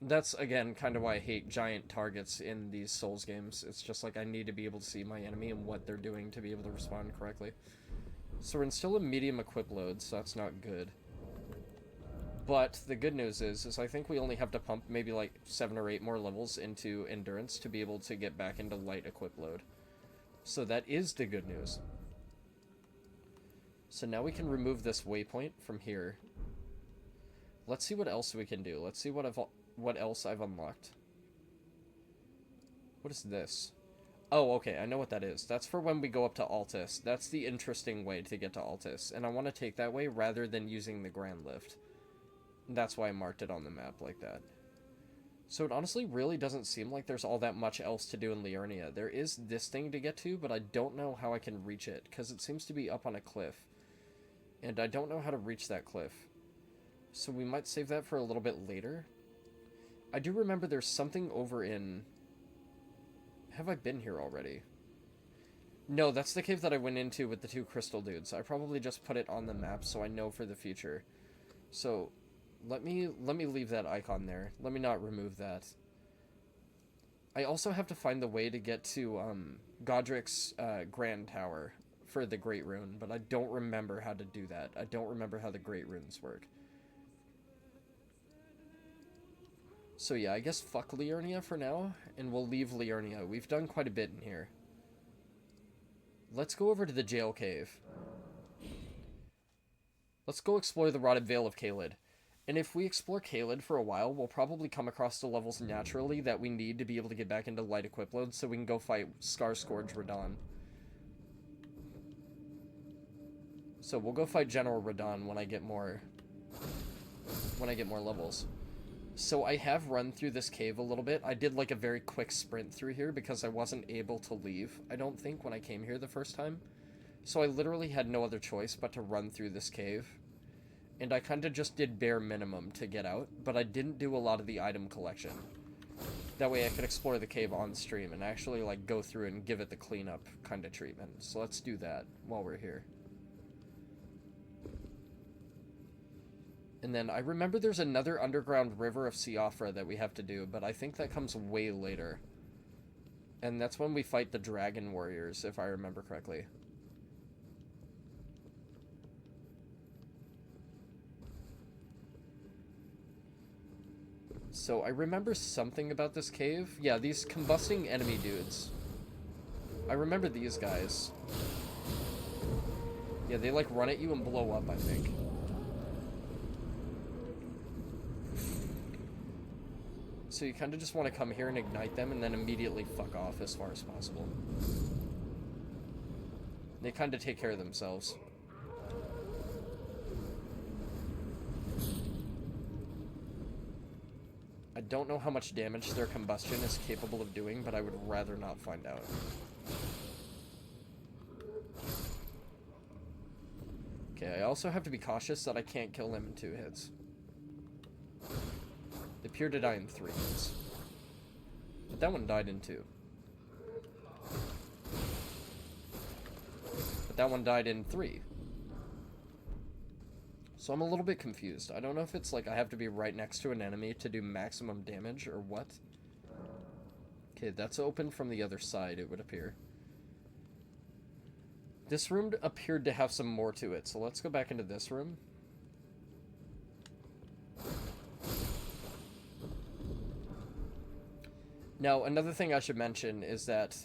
That's, again, kind of why I hate giant targets in these Souls games. It's just like I need to be able to see my enemy and what they're doing to be able to respond correctly. So we're in still a medium equip load, so that's not good. But the good news is I think we only have to pump maybe like 7 or 8 more levels into Endurance to be able to get back into light equip load. So that is the good news. So now we can remove this waypoint from here. Let's see what else we can do. Let's see what else I've unlocked. What is this? Oh, okay, I know what that is. That's for when we go up to Altus. That's the interesting way to get to Altus, and I want to take that way rather than using the Grand Lift. That's why I marked it on the map like that. So it honestly really doesn't seem like there's all that much else to do in Liurnia. There is this thing to get to, but I don't know how I can reach it, because it seems to be up on a cliff. And I don't know how to reach that cliff. So we might save that for a little bit later. I do remember there's something over in... Have I been here already? No, that's the cave that I went into with the 2 crystal dudes. I probably just put it on the map so I know for the future. So, let me leave that icon there. Let me not remove that. I also have to find the way to get to Godric's Grand Tower for the Great Rune, but I don't remember how to do that. I don't remember how the Great Runes work. So yeah, I guess fuck Liurnia for now, and we'll leave Liurnia. We've done quite a bit in here. Let's go over to the jail cave. Let's go explore the Rotted Vale of Caelid. And if we explore Caelid for a while, we'll probably come across the levels naturally that we need to be able to get back into light equip load so we can go fight Scar Scourge Radahn. So we'll go fight General Radahn when I get more levels. So I have run through this cave a little bit. I did like a very quick sprint through here because I wasn't able to leave, I don't think, when I came here the first time. So I literally had no other choice but to run through this cave. And I kind of just did bare minimum to get out, but I didn't do a lot of the item collection. That way I could explore the cave on stream and actually like go through and give it the cleanup kind of treatment. So let's do that while we're here. And then I remember there's another underground river of Siofra that we have to do, but I think that comes way later. And that's when we fight the dragon warriors, if I remember correctly. So I remember something about this cave. Yeah, these combusting enemy dudes. I remember these guys. Yeah, they like run at you and blow up, I think. So you kind of just want to come here and ignite them and then immediately fuck off as far as possible. They kind of take care of themselves. I don't know how much damage their combustion is capable of doing, but I would rather not find out. Okay, I also have to be cautious that I can't kill them in 2 hits. They appear to die in 3 hits. But that one died in 2. But that one died in 3. So I'm a little bit confused. I don't know if it's like I have to be right next to an enemy to do maximum damage or what. Okay, that's open from the other side, it would appear. This room appeared to have some more to it, so let's go back into this room. Now, another thing I should mention is that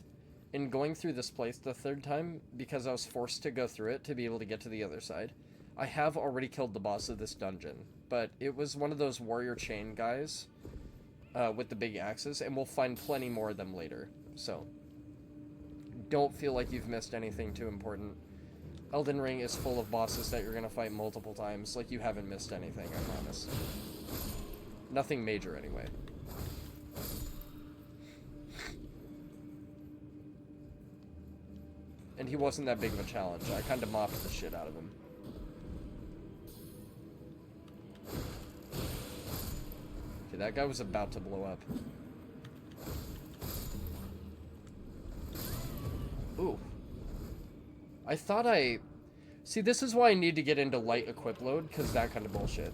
in going through this place the 3rd time, because I was forced to go through it to be able to get to the other side, I have already killed the boss of this dungeon, but it was one of those warrior chain guys with the big axes, and we'll find plenty more of them later, so don't feel like you've missed anything too important. Elden Ring is full of bosses that you're going to fight multiple times, like you haven't missed anything, I promise. Nothing major, anyway. And he wasn't that big of a challenge. I kind of mopped the shit out of him. Okay, that guy was about to blow up. Ooh. I thought I... See, this is why I need to get into light equip load, because that kind of bullshit.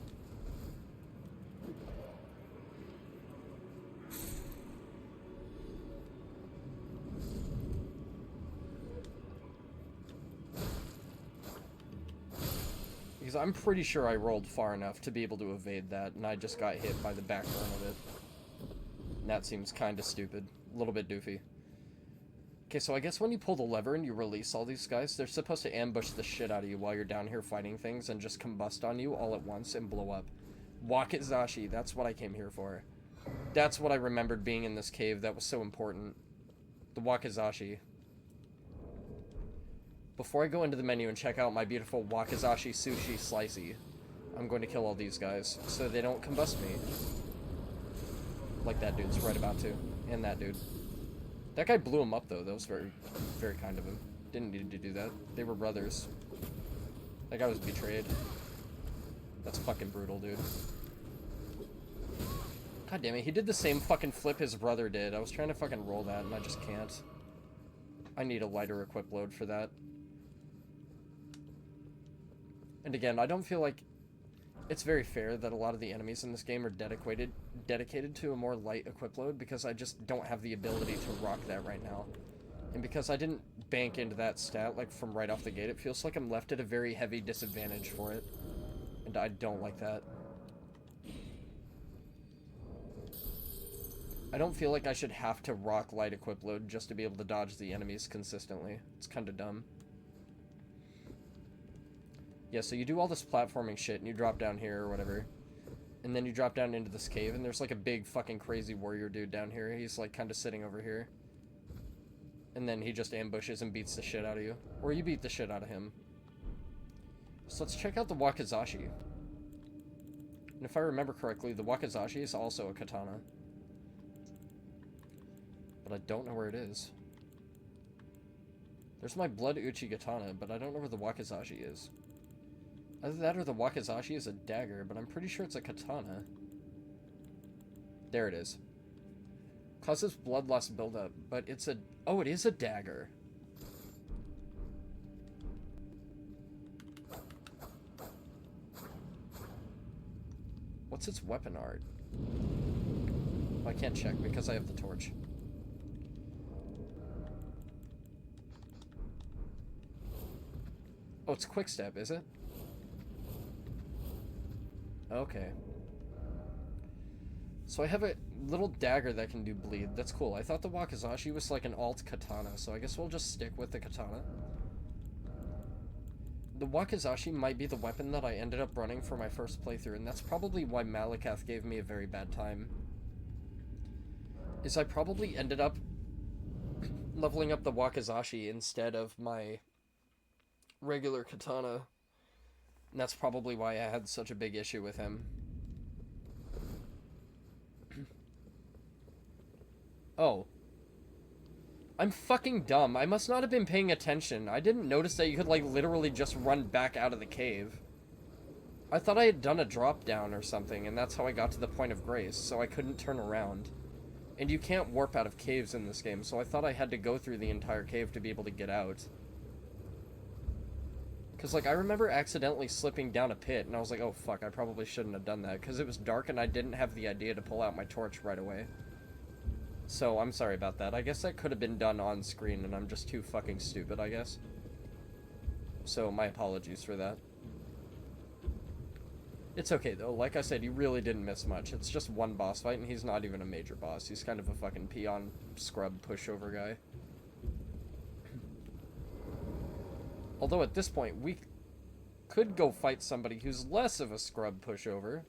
I'm pretty sure I rolled far enough to be able to evade that, and I just got hit by the backbone of it. And that seems kind of stupid. A little bit doofy. Okay, so I guess when you pull the lever and you release all these guys, they're supposed to ambush the shit out of you while you're down here fighting things and just combust on you all at once and blow up. Wakizashi, that's what I came here for. That's what I remembered being in this cave that was so important. The Wakizashi. Before I go into the menu and check out my beautiful Wakizashi sushi slicey, I'm going to kill all these guys so they don't combust me. Like that dude's right about to. And that dude. That guy blew him up though. That was very, very kind of him. Didn't need to do that. They were brothers. That guy was betrayed. That's fucking brutal, dude. God damn it, he did the same fucking flip his brother did. I was trying to fucking roll that and I just can't. I need a lighter equip load for that. And again, I don't feel like it's very fair that a lot of the enemies in this game are dedicated to a more light equip load, because I just don't have the ability to rock that right now. And because I didn't bank into that stat like from right off the gate, it feels like I'm left at a very heavy disadvantage for it. And I don't like that. I don't feel like I should have to rock light equip load just to be able to dodge the enemies consistently. It's kind of dumb. Yeah, so you do all this platforming shit, and you drop down here or whatever. And then you drop down into this cave, and there's like a big fucking crazy warrior dude down here. He's like kind of sitting over here. And then he just ambushes and beats the shit out of you. Or you beat the shit out of him. So let's check out the Wakizashi. And if I remember correctly, the Wakizashi is also a katana. But I don't know where it is. There's my Blood Uchi katana, but I don't know where the Wakizashi is. Either that or the Wakizashi is a dagger, but I'm pretty sure it's a katana. There it is. Causes bloodlust buildup, but it's a... Oh, it is a dagger. What's its weapon art? Oh, I can't check because I have the torch. Oh, it's quick step, is it? Okay. So I have a little dagger that can do bleed. That's cool. I thought the Wakizashi was like an alt katana, so I guess we'll just stick with the katana. The Wakizashi might be the weapon that I ended up running for my first playthrough, and that's probably why Malakath gave me a very bad time. Is I probably ended up leveling up the Wakizashi instead of my regular katana. And that's probably why I had such a big issue with him. Oh. I'm fucking dumb. I must not have been paying attention. I didn't notice that you could, like, literally just run back out of the cave. I thought I had done a drop down or something, and that's how I got to the point of grace, so I couldn't turn around. And you can't warp out of caves in this game, so I thought I had to go through the entire cave to be able to get out. Because, like, I remember accidentally slipping down a pit, and I was like, oh, fuck, I probably shouldn't have done that, because it was dark and I didn't have the idea to pull out my torch right away. So, I'm sorry about that. I guess that could have been done on screen, and I'm just too fucking stupid, I guess. So, my apologies for that. It's okay, though. Like I said, you really didn't miss much. It's just one boss fight, and he's not even a major boss. He's kind of a fucking peon scrub pushover guy. Although at this point, we could go fight somebody who's less of a scrub pushover.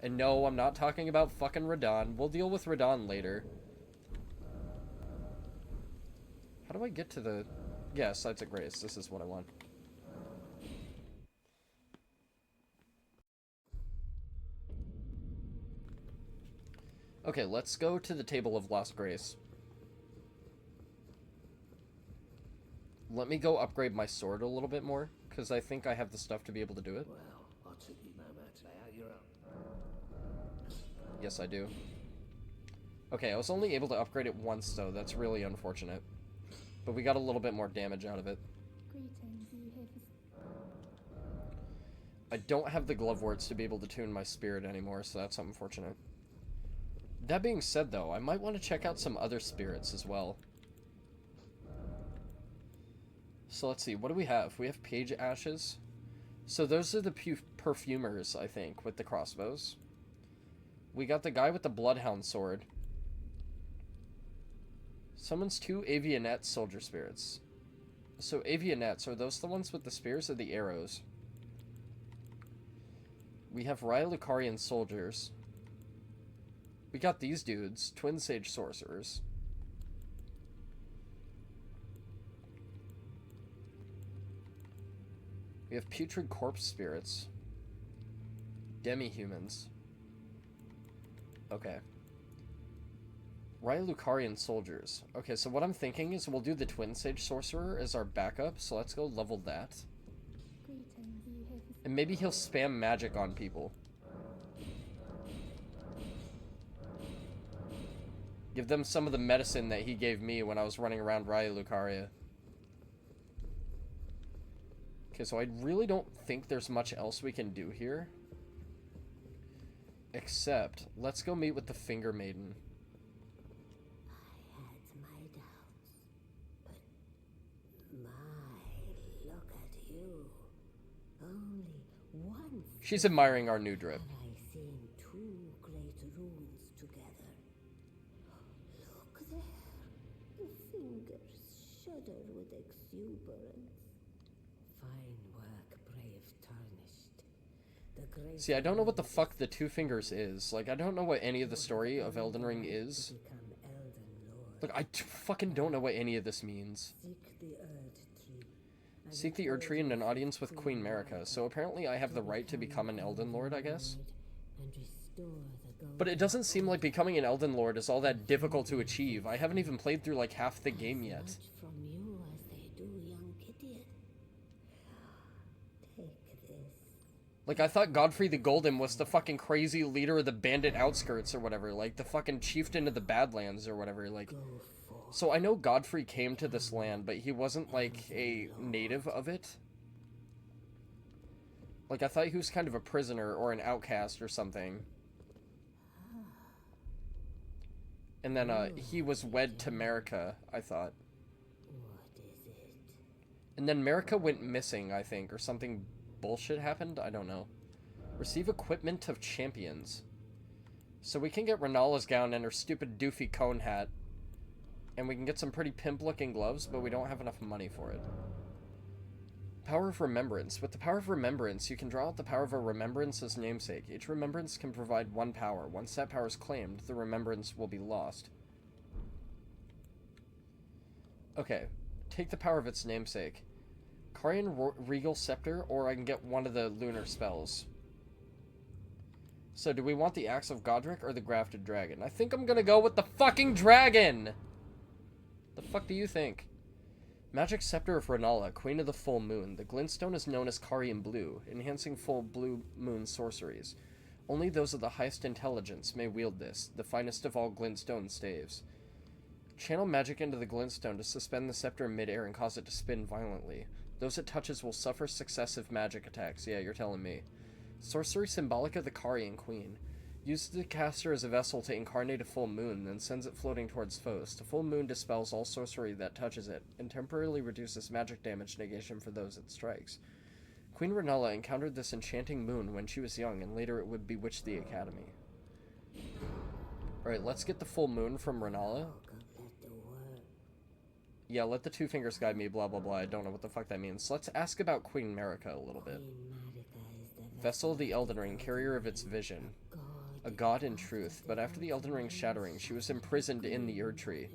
And no, I'm not talking about fucking Radon. We'll deal with Radon later. How do I get to the... Yeah, Sites of Grace. This is what I want. Okay, let's go to the Table of Lost Grace. Let me go upgrade my sword a little bit more, because I think I have the stuff to be able to do it. Well, I took you no matter how you're up. Yes, I do. Okay, I was only able to upgrade it once, though. That's really unfortunate. But we got a little bit more damage out of it. Greetings, you here for... I don't have the glove words to be able to tune my spirit anymore, so that's unfortunate. That being said, though, I might want to check out some other spirits as well. So let's see, what do we have? We have Page Ashes. So those are the perfumers, I think, with the crossbows. We got the guy with the bloodhound sword. Summons 2 avionet soldier spirits. So avionets, are those the ones with the spears or the arrows? We have Rylukarian soldiers. We got these dudes, twin sage sorcerers. We have putrid corpse spirits. Demi-humans. Okay. Rylukarian soldiers. Okay, so what I'm thinking is we'll do the twin sage sorcerer as our backup, so let's go level that. Greetings, you have And maybe he'll spam magic on people. Give them some of the medicine that he gave me when I was running around Ryalukaria. Okay, so I really don't think there's much else we can do here. Except, let's go meet with the Finger Maiden. I had my doubts, but look at you. Only once She's admiring our new drip. have I seen 2 great runes together. Look there. The fingers shudder with exuberance. Fine work, brave Tarnished. The great See, I don't know what the fuck the 2 fingers is. Like, I don't know what any of the story of Elden Ring is. become Elden Lord. Like, I fucking don't know what any of this means. Seek the Erdtree. Seek the Erdtree in an audience with Queen Marika. So apparently I have the right to become an Elden Lord, I guess. And restore the gold. But it doesn't seem like becoming an Elden Lord is all that difficult to achieve. I haven't even played through like half the game yet. Much from you as they do young Gideon. Take this. Like, I thought Godfrey the Golden was the fucking crazy leader of the bandit outskirts or whatever. Like, the fucking chieftain of the Badlands or whatever. Like, Go forth. so I know Godfrey came to this land, but he wasn't like a native of it. Like, I thought he was kind of a prisoner or an outcast or something. And then, he was wed to Marika, I thought. What is it? And then Marika went missing, I think, or something bullshit happened? I don't know. Receive equipment of champions. So we can get Renala's gown and her stupid doofy cone hat. And we can get some pretty pimp-looking gloves, but we don't have enough money for it. Power of Remembrance. With the Power of Remembrance, you can draw out the power of a remembrance's namesake. Each remembrance can provide 1 power. Once that power is claimed, the remembrance will be lost. Okay. Take the power of its namesake. Carian Regal Scepter, or I can get one of the lunar spells. So do we want the Axe of Godric or the Grafted Dragon? I think I'm gonna go with the fucking dragon! The fuck do you think? Magic Scepter of Renala, Queen of the Full Moon. The glintstone is known as Carian Blue, enhancing full blue moon sorceries. Only those of the highest intelligence may wield this, the finest of all glintstone staves. Channel magic into the glintstone to suspend the scepter in midair and cause it to spin violently. Those it touches will suffer successive magic attacks. Yeah, you're telling me. Sorcery symbolic of the Carian Queen. Use the caster as a vessel to incarnate a full moon, then sends it floating towards foes. The full moon dispels all sorcery that touches it, and temporarily reduces magic damage negation for those it strikes. Queen Renala encountered this enchanting moon when she was young, and later it would bewitch the academy. Alright, let's get the full moon from Renala. Yeah, let the 2 fingers guide me, blah blah blah. I don't know what the fuck that means. Let's ask about Queen Marika a little bit. Vessel of the Elden Ring, carrier of its vision. A god in truth, but after the Elden Ring shattering, she was imprisoned in the Erdtree.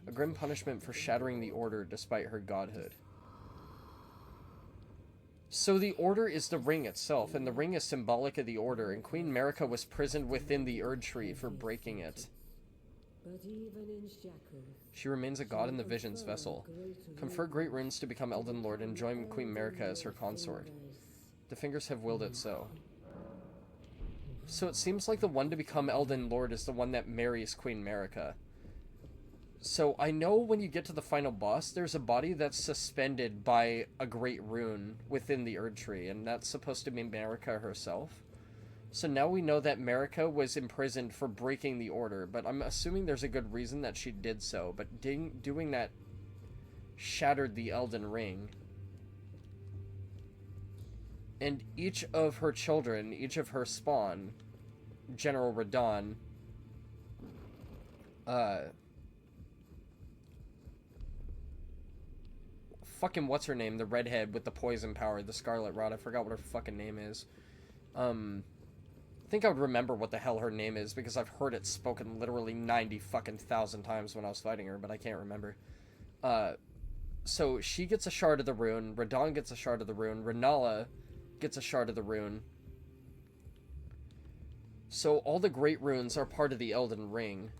A grim punishment for shattering the Order despite her godhood. So the Order is the ring itself, and the ring is symbolic of the Order, and Queen Marika was prisoned within the Erdtree for breaking it. She remains a god in the Vision's vessel. Confer great runes to become Elden Lord and join Queen Marika as her consort. The fingers have willed it so. So it seems like the one to become Elden Lord is the one that marries Queen Marika. So I know when you get to the final boss, there's a body that's suspended by a great rune within the Erdtree, and that's supposed to be Marika herself. So now we know that Marika was imprisoned for breaking the Order, but I'm assuming there's a good reason that she did so, but doing that shattered the Elden Ring. And each of her children, each of her spawn, General Radon, fucking what's her name? The redhead with the poison power, the Scarlet Rod. I forgot what her fucking name is. I think I would remember what the hell her name is because I've heard it spoken literally 90 fucking thousand times when I was fighting her, but I can't remember. So she gets a shard of the rune, Radon gets a shard of the rune, Renala gets a shard of the rune. So all the great runes are part of the Elden Ring.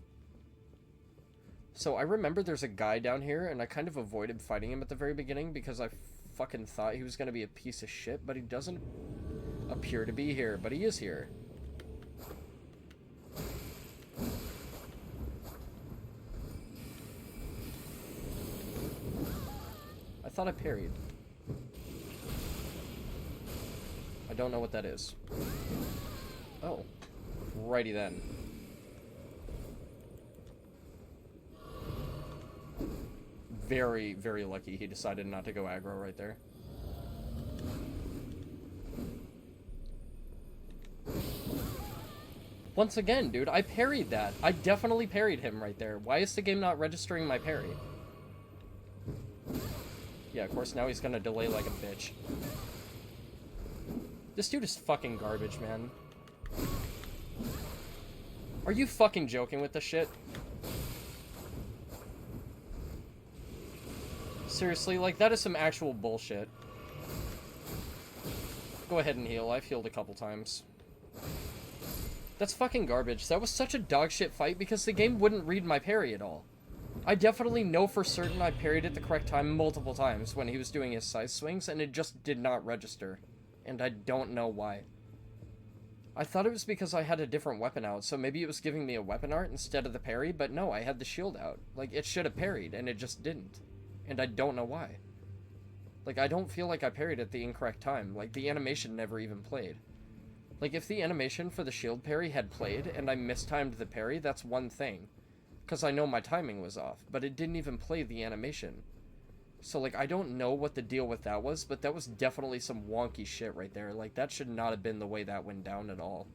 So I remember there's a guy down here, and I kind of avoided fighting him at the very beginning because I fucking thought he was going to be a piece of shit, but he doesn't appear to be here, but he is here. I thought I parried. I don't know what that is. Oh. Righty then. Very, very lucky he decided not to go aggro right there. Once again, dude, I parried that. I definitely parried him right there. Why is the game not registering my parry? Yeah, of course, now he's gonna delay like a bitch. This dude is fucking garbage, man. Are you fucking joking with this shit? Seriously, like, that is some actual bullshit. Go ahead and heal. I've healed a couple times. That's fucking garbage. That was such a dogshit fight because the game wouldn't read my parry at all. I definitely know for certain I parried at the correct time multiple times when he was doing his side swings, and it just did not register. And I don't know why. I thought it was because I had a different weapon out, so maybe it was giving me a weapon art instead of the parry, but no, I had the shield out. Like, it should have parried, and it just didn't. And I don't know why. Like, I don't feel like I parried at the incorrect time. Like, the animation never even played. Like, if the animation for the shield parry had played, and I mistimed the parry, that's one thing. Because I know my timing was off, but it didn't even play the animation. So, like, I don't know what the deal with that was, but that was definitely some wonky shit right there. Like, that should not have been the way that went down at all.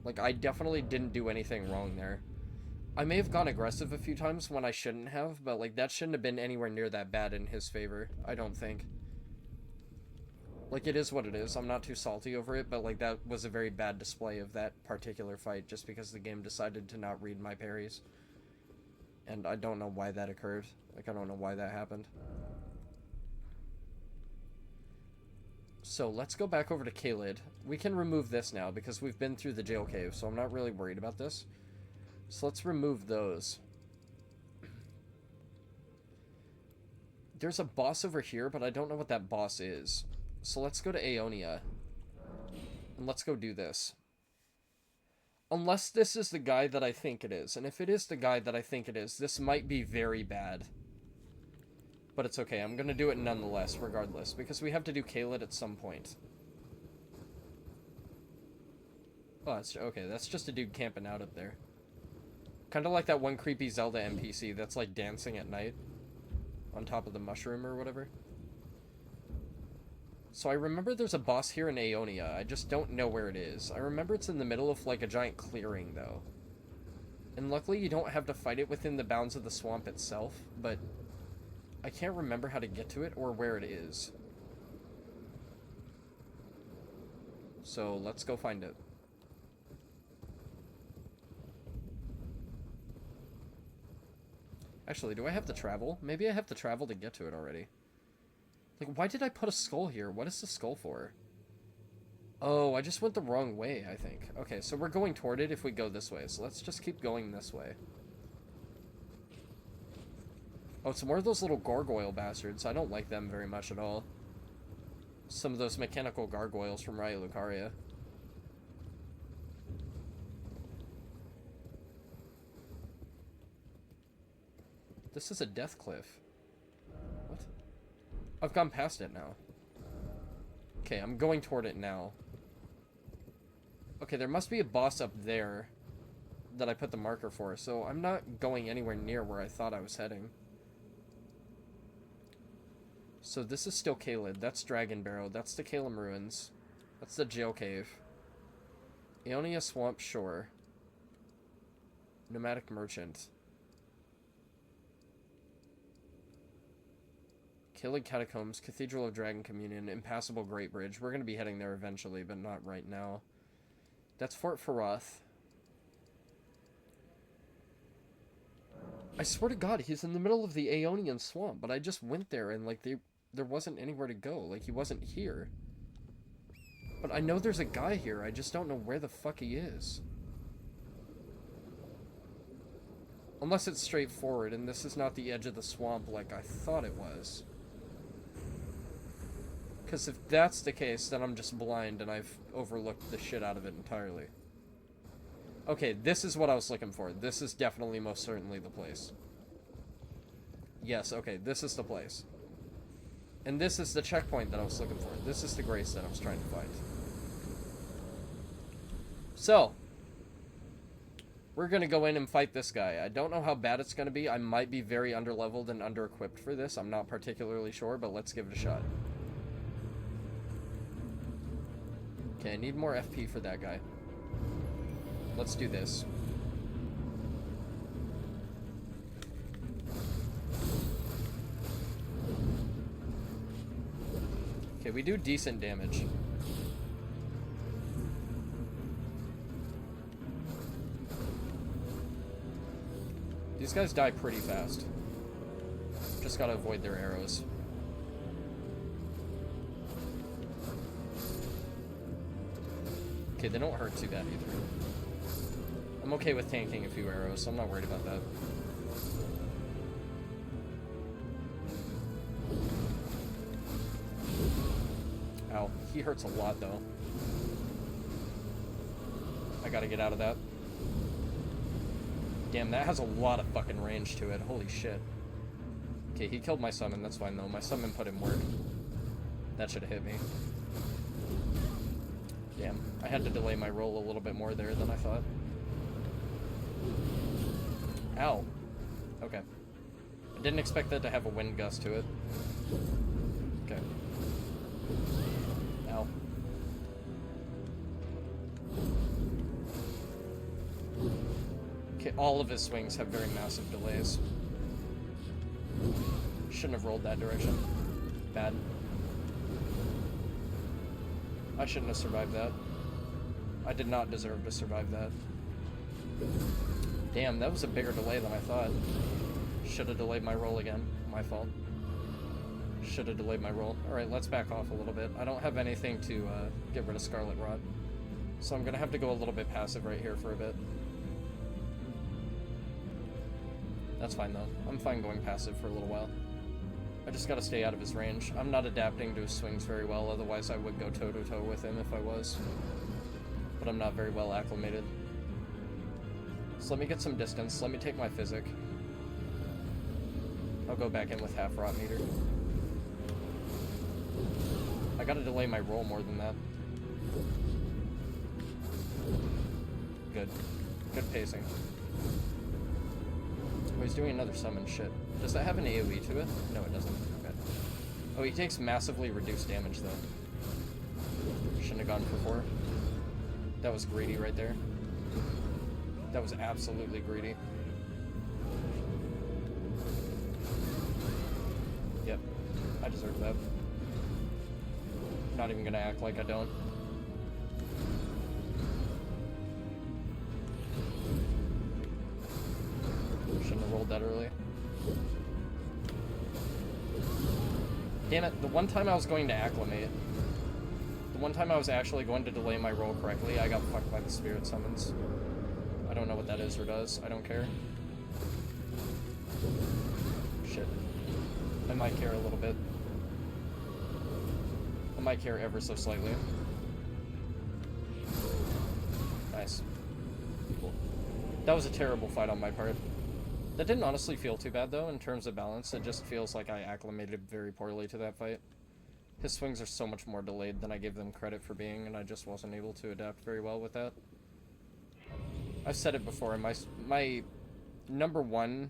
Like, I definitely didn't do anything wrong there. I may have gone aggressive a few times when I shouldn't have, but, like, that shouldn't have been anywhere near that bad in his favor, I don't think. Like, it is what it is. I'm not too salty over it, but, like, that was a very bad display of that particular fight just because the game decided to not read my parries. And I don't know why that occurred. Like, I don't know why that happened. So, let's go back over to Caelid. We can remove this now because we've been through the jail cave, so I'm not really worried about this. So let's remove those. There's a boss over here, but I don't know what that boss is. So let's go to Aeonia. And let's go do this. Unless this is the guy that I think it is. And if it is the guy that I think it is, this might be very bad. But it's okay. I'm going to do it nonetheless, regardless. Because we have to do Caelid at some point. Oh, that's okay. That's just a dude camping out up there. Kind of like that one creepy Zelda NPC that's like dancing at night. On top of the mushroom or whatever. So I remember there's a boss here in Aeonia. I just don't know where it is. I remember it's in the middle of like a giant clearing though. And luckily you don't have to fight it within the bounds of the swamp itself. But I can't remember how to get to it or where it is. So let's go find it. Actually, do I have to travel? Maybe I have to travel to get to it already. Like, why did I put a skull here? What is the skull for? Oh, I just went the wrong way, I think. Okay, so we're going toward it if we go this way. So let's just keep going this way. Oh, it's more of those little gargoyle bastards. I don't like them very much at all. Some of those mechanical gargoyles from Raya Lucaria. This is a death cliff. What? I've gone past it now. Okay, I'm going toward it now. Okay, there must be a boss up there that I put the marker for, so I'm not going anywhere near where I thought I was heading. So this is still Caelid. That's Dragon Barrow. That's the Calum Ruins. That's the Jail Cave. Aeonia Swamp Shore. Nomadic Merchant. Caelid Catacombs. Cathedral of Dragon Communion. Impassable Great Bridge. We're going to be heading there eventually, but not right now. That's Fort Faroth. I swear to God, he's in the middle of the Aeonian swamp, but I just went there and, like, there wasn't anywhere to go. Like, he wasn't here. But I know there's a guy here, I just don't know where the fuck he is. Unless it's straightforward, and this is not the edge of the swamp like I thought it was. Because if that's the case, then I'm just blind and I've overlooked the shit out of it entirely. Okay, this is what I was looking for. This is definitely most certainly the place. Yes, okay, this is the place. And this is the checkpoint that I was looking for. This is the grace that I was trying to find. So, we're going to go in and fight this guy. I don't know how bad it's going to be. I might be very underleveled and under-equipped for this. I'm not particularly sure, but let's give it a shot. Okay, I need more FP for that guy. Let's do this. Okay, we do decent damage. These guys die pretty fast. Just gotta avoid their arrows. Okay, they don't hurt too bad either. I'm okay with tanking a few arrows, so I'm not worried about that. Ow, he hurts a lot though. I gotta get out of that. Damn, that has a lot of fucking range to it. Holy shit. Okay, he killed my summon, that's fine though. My summon put in work. That should have hit me. Damn, I had to delay my roll a little bit more there than I thought. Ow. Okay. I didn't expect that to have a wind gust to it. Okay. Ow. Okay, all of his swings have very massive delays. Shouldn't have rolled that direction. Bad. I shouldn't have survived that. I did not deserve to survive that. Damn, that was a bigger delay than I thought. Should have delayed my roll again. My fault. Should have delayed my roll. Alright, let's back off a little bit. I don't have anything to get rid of Scarlet Rot. So I'm going to have to go a little bit passive right here for a bit. That's fine though. I'm fine going passive for a little while. I just gotta stay out of his range. I'm not adapting to his swings very well, otherwise I would go toe-to-toe with him if I was. But I'm not very well acclimated. So let me get some distance. Let me take my physic. I'll go back in with half rot meter. I gotta delay my roll more than that. Good. Good pacing. Oh, he's doing another summon. Shit. Does that have an AoE to it? No, it doesn't. Okay. Oh, he takes massively reduced damage, though. Shouldn't have gone for 4. That was greedy right there. That was absolutely greedy. Yep. I deserve that. Not even gonna act like I don't. Shouldn't have rolled that early. Damn it, the one time I was going to acclimate, the one time I was actually going to delay my roll correctly, I got fucked by the spirit summons. I don't know what that is or does. I don't care. Shit. I might care a little bit. I might care ever so slightly. Nice. Cool. That was a terrible fight on my part. That didn't honestly feel too bad, though, in terms of balance. It just feels like I acclimated very poorly to that fight. His swings are so much more delayed than I gave them credit for being, and I just wasn't able to adapt very well with that. I've said it before, my number one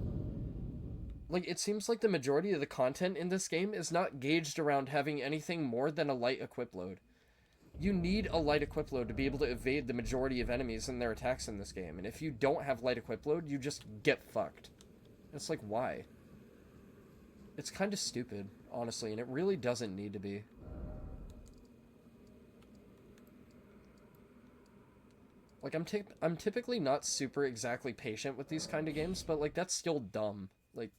Like, it seems like the majority of the content in this game is not gauged around having anything more than a light equip load. You need a light equip load to be able to evade the majority of enemies and their attacks in this game. And if you don't have light equip load, you just get fucked. It's like, why? It's kind of stupid, honestly, and it really doesn't need to be. Like, I'm typically not super exactly patient with these kind of games, but, like, that's still dumb. Like,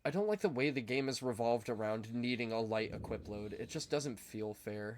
I don't like the way the game is revolved around needing a light equip load. It just doesn't feel fair.